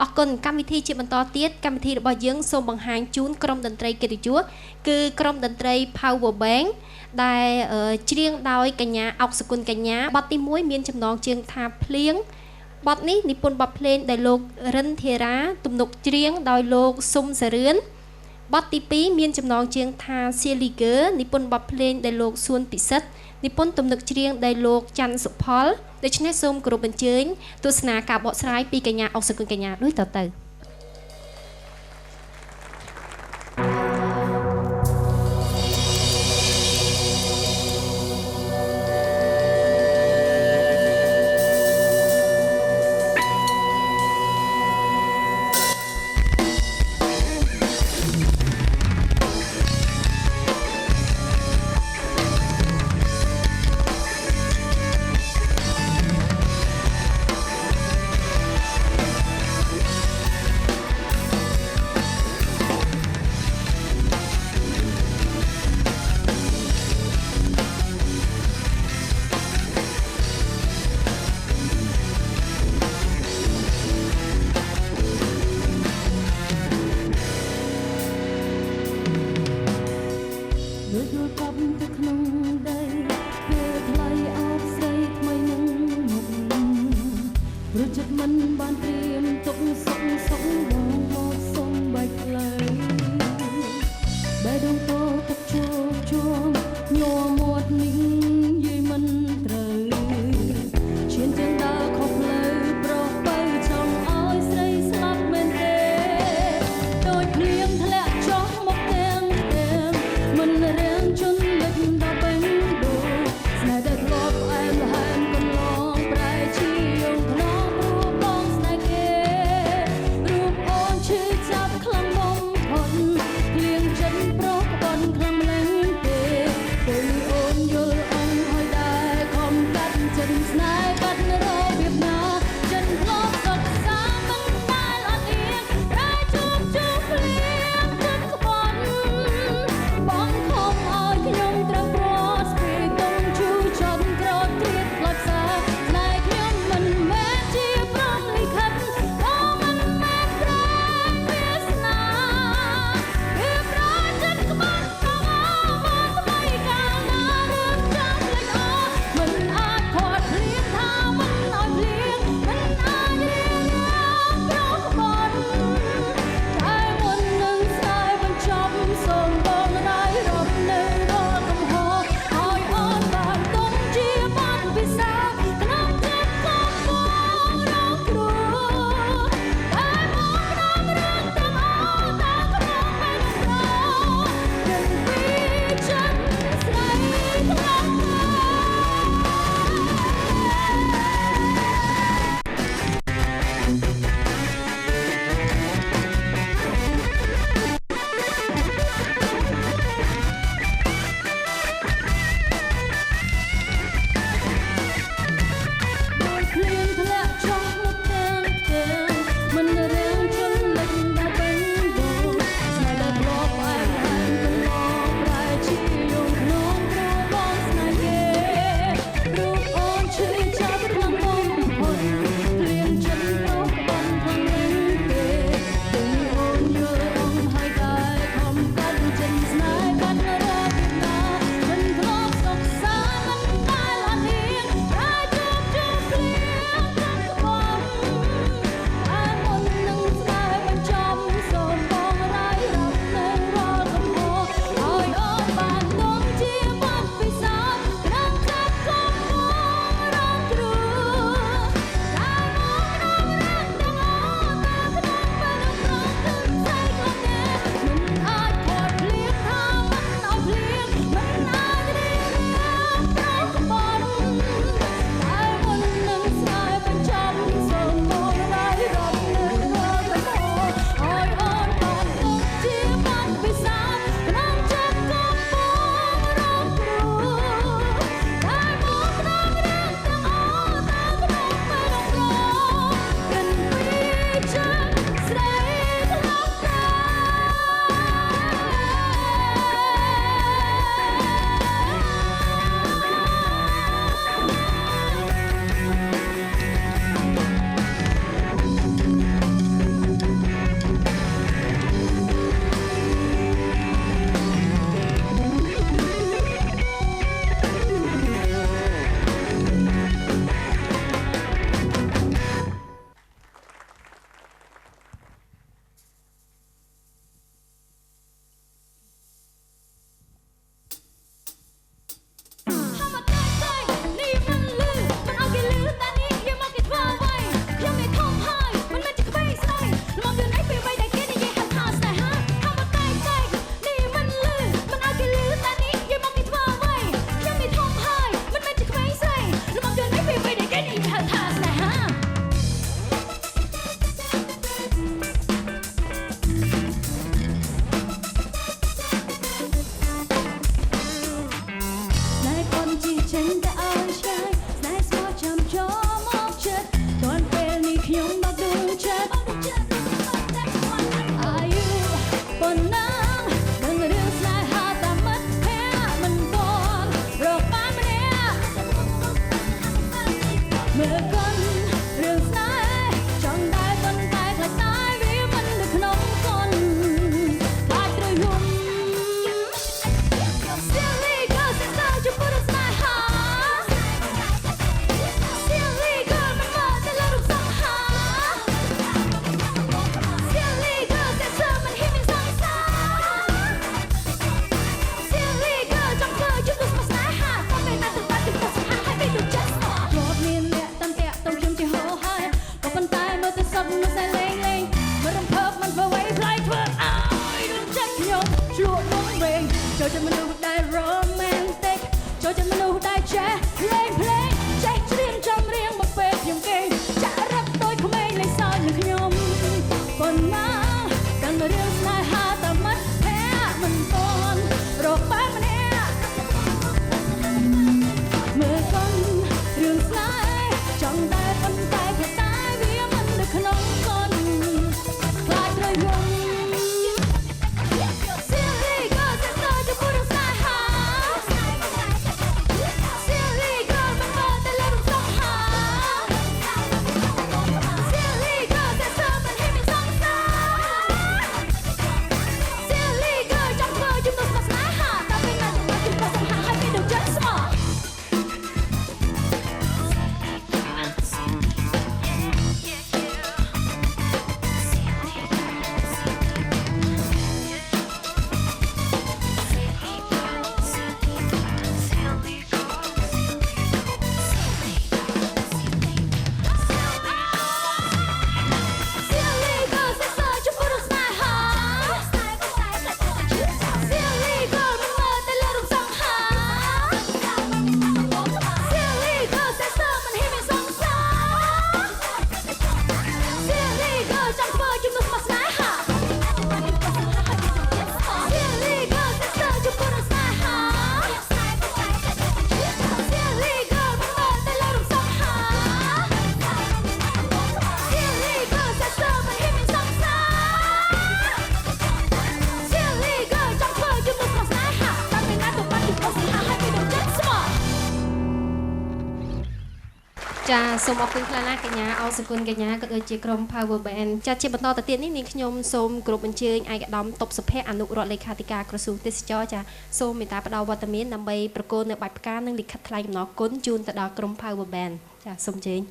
អរគុណកម្មវិធីជាបន្តទៀតកម្មវិធីរបស់យើងសូមបង្ហាញជូនក្រុមតន្ត្រីកិត្តិយសគឺក្រុមតន្ត្រី Power Bank ដែលច្រៀងដោយកញ្ញាអុកសុគន្ធកញ្ញាបទទី1មានចំណងជើងថាភ្លៀងបទនេះនិពន្ធបទភ្លេងដោយលោករិនធារាទំនុកច្រៀងដោយលោកស៊ុំសារឿនបទទី2មានចំណងជើងថាសៀលីហ្គើនិពន្ធបទភ្លេងដោយលោកសួនពិសិដ្ឋនិពន្ធទំនុកច្រៀងដោយលោកច័ន្ទសុផលដូច្នេះសូមគោរពអញ្ជើញទស្សនាការបកស្រាយពីកញ្ញាអុកសុគន្ធកញ្ញាដូចតទៅ ប៉ុណ្ណាកាន់រឿងស្នេហាតែមិនភ័ក្រមិនតន់រកបែបម្នាក់មើលកូនរឿងស្នេហ៍ចង់តែប៉ុន្តែផ្សាយវាមិននៅក្នុងកូនខ្លាចត្រូវយំចាសូមអរគុណខ្លាំងណាស់កញ្ញាអរសគុណកញ្ញាក៏ដូចជាក្រុម Power Band ចាជាបន្តទៅទៀតនេះនាងខ្ញុំសូមគោរពអញ្ជើញឯកឧត្តមតុបសុភ័ក្រអនុរដ្ឋលេខាធិការក្រសួងទេសចរចាសូមមេត្តាផ្ដល់វត្តមានដើម្បីប្រគល់នៅបាច់ផ្កានិងលិខិតថ្លែងអំណរគុណជូនទៅដល់ក្រុម Power Band ចាសូមអញ្ជើញ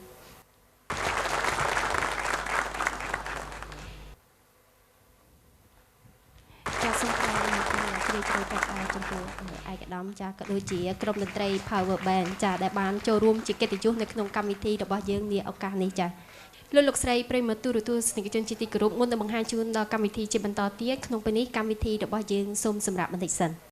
ចាសូមថ្លែងអំណរគុណជ្រាលជ្រៅទៅដល់ចំពោះឯកឧត្តមចាក៏ដូចជាក្រុមតន្ត្រី Power Band ចាដែលបានចូលរួមជាកិត្តិយសនៅក្នុងកម្មវិធីរបស់យើងនាឱកាសនេះចាលោកស្រីប្រិមត្តទូរទស្សនិកជនជាទីគោរពមុននឹងបង្ហាញជូនដល់កម្មវិធីជាបន្តទៀតក្នុងពេលនេះកម្មវិធីរបស់យើងសូមសម្រាប់បន្តិចសិន